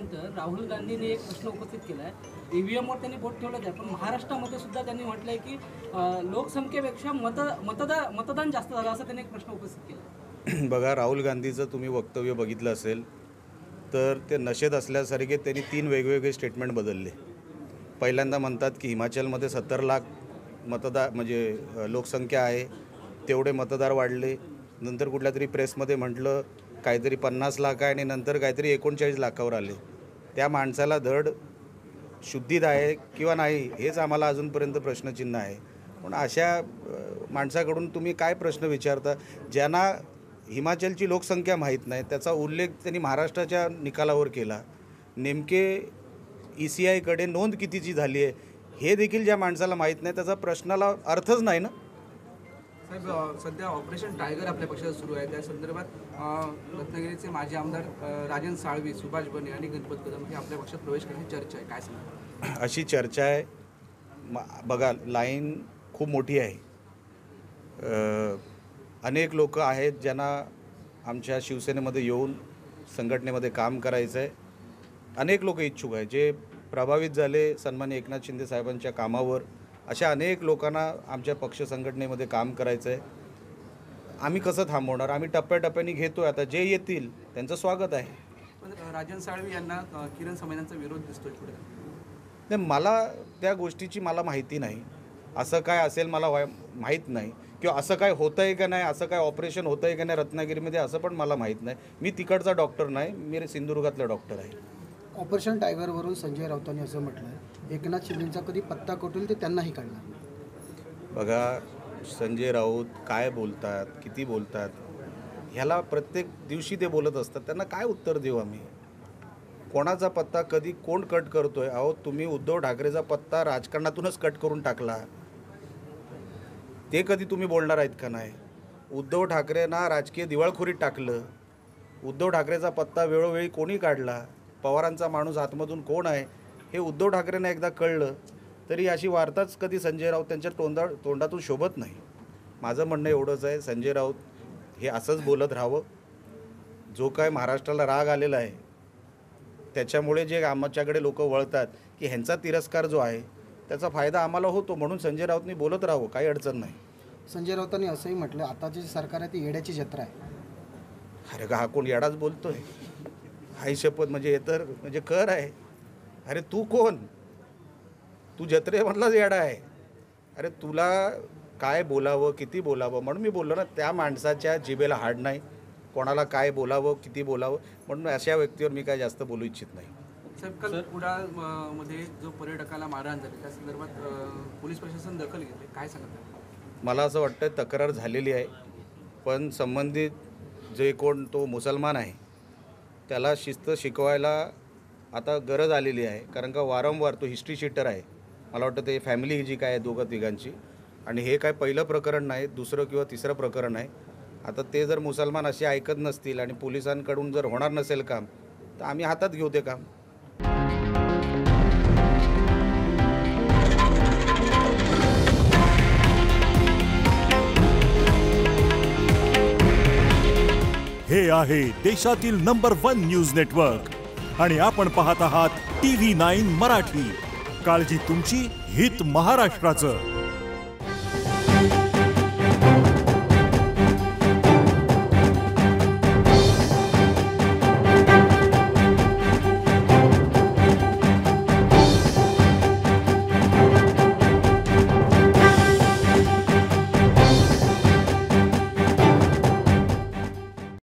त्यानंतर राहुल गांधींनी एक प्रश्न उपस्थित केला आहे, ईव्हीएमवर त्यांनी बोट ठेवलं आहे, पण महाराष्ट्रामध्ये सुद्धा त्यांनी म्हटलंय की लोकसंख्येपेक्षा मतदान जास्त झालं, असं त्यांनी एक प्रश्न उपस्थित केला. बघा, राहुल गांधीचं तुम्ही वक्तव्य बघितलं असेल तर ते नशेत असल्यासारखे त्यांनी 3 वेगवेगळे स्टेटमेंट बदलले. पहिल्यांदा म्हणतात की हिमाचलमध्ये 70 लाख म्हणजे लोकसंख्या आहे, तेवढे मतदार वाढले. नंतर कुठल्या तरी प्रेसमध्ये म्हटलं काहीतरी 50 लाख आहे आणि नंतर काहीतरी 39 लाखावर आले. त्या माणसाला धड शुद्धीत आहे किंवा नाही हेच आम्हाला अजूनपर्यंत प्रश्नचिन्ह आहे. पण अशा माणसाकडून तुम्ही काय प्रश्न विचारता ज्यांना हिमाचलची लोकसंख्या माहीत नाही, त्याचा उल्लेख त्यांनी महाराष्ट्राच्या निकालावर केला. नेमके ECIकडे नोंद कितीची झाली आहे हे देखील ज्या माणसाला माहीत नाही त्याचा प्रश्नाला अर्थच नाही ना. साहेब, सध्या ऑपरेशन टायगर आपल्या पक्षात सुरू आहे. त्या संदर्भात रत्नागिरीचे माजी आमदार राजन साळवी, सुभाष बने आणि गणपत कदम हे आपल्या पक्षात प्रवेश करण्याची चर्चा आहे, काय सांगा? अशी चर्चा आहे. बघा, लाईन खूप मोठी आहे. अनेक लोक आहेत ज्यांना आमच्या शिवसेनेमध्ये येऊन संघटनेमध्ये काम करायचं आहे. अनेक लोक इच्छुक आहेत जे प्रभावित झाले सन्माननीय एकनाथ शिंदे साहेबांच्या कामावर. अशा अनेक लोकांना आमच्या पक्ष संघटनेमध्ये काम करायचं आहे. आम्ही कसं थांबवणार? आम्ही टप्प्याटप्प्याने घेतो आहे. आता जे येतील त्यांचं स्वागत आहे. पण राजन साळवी यांना किरण समाजांचा विरोध दिसतोय पुढे. नाही, मला त्या गोष्टीची माहिती नाही. असं काय असेल मला माहीत नाही, किंवा असं काय होतं आहे का नाही, असं काय ऑपरेशन होतं आहे का नाही रत्नागिरीमध्ये असं पण मला माहीत नाही. मी तिकडचा डॉक्टर नाही, मी सिंधुदुर्गातला डॉक्टर आहे. ऑपरेशन टायगरवरून संजय राऊतांनी असं म्हटलं आहे, एकनाथ शिंदेचा कधी पत्ता कटूल ते त्यांनाही काढणार. बघा, संजय राऊत काय बोलतात, किती बोलतात, ह्याला प्रत्येक दिवशी ते बोलत असतात. त्यांना काय उत्तर देऊ आम्ही? कोणाचा पत्ता कधी कोण कट करतो आहे? अहो, तुम्ही उद्धव ठाकरेचा पत्ता राजकारणातूनच कट करून टाकला, ते कधी तुम्ही बोलणार आहेत का नाही? उद्धव ठाकरेंना राजकीय दिवाळखोरीत टाकलं. उद्धव ठाकरेचा पत्ता वेळोवेळी कोणी काढला? पवारांचा माणूस आतमधून कोण आहे हे उद्धव ठाकरेंना एकदा कळलं तरी अशी वार्ताच कधी संजय राऊत त्यांच्या तोंडातून शोभत नाही. माझं म्हणणं एवढंच आहे, संजय राऊत हे असंच बोलत राहावं. जो काय महाराष्ट्राला राग आलेला आहे त्याच्यामुळे जे आमच्याकडे लोक वळतात की ह्यांचा तिरस्कार जो आहे त्याचा फायदा आम्हाला होतो, म्हणून संजय राऊतनी बोलत राहावं, काही अडचण नाही. संजय राऊतांनी असंही म्हटलं, आताचे जे सरकार आहे ती येड्याची जत्रा आहे. अरे का, हा कोण येडाच बोलतोय? हाय शपथ, म्हणजे हे तर म्हणजे कर आहे. अरे तू कोण? तू जत्रेमधलाच येडा आहे. अरे तुला काय बोलावं, किती बोलावं, म्हणून मी बोललो ना, त्या माणसाच्या जिभेला हाड नाही. कोणाला काय बोलावं, किती बोलावं, म्हणून अशा व्यक्तीवर मी काय जास्त बोलू इच्छित नाही. साहेब, काल कुडाळमध्ये जो पर्यटकाला मारहाण झाली त्या संदर्भात पोलीस प्रशासन दखल घेतली, काय सांगतात? मला असं वाटतं तक्रार झालेली आहे, पण संबंधित जे कोण तो मुसलमान आहे त्याला शिस्त शिकवायला आता गरज आलेली आहे. कारण का वारंवार तो हिस्ट्री शीटर आहे. मला वाटतं ते फॅमिली जी काय आहे दोघं तिघांची, आणि हे काय पहिलं प्रकरण नाही, दुसरं किंवा तिसरं प्रकरण आहे. आता ते जर मुसलमान असे ऐकत नसतील आणि पोलिसांकडून जर होणार नसेल काम तर आम्ही हातात घेऊ ते काम. हे आहे देशातील नंबर 1 न्यूज नेटवर्क आणि आपण पाहत आहात TV9 मराठी. काळजी तुमची, हित महाराष्ट्राचं.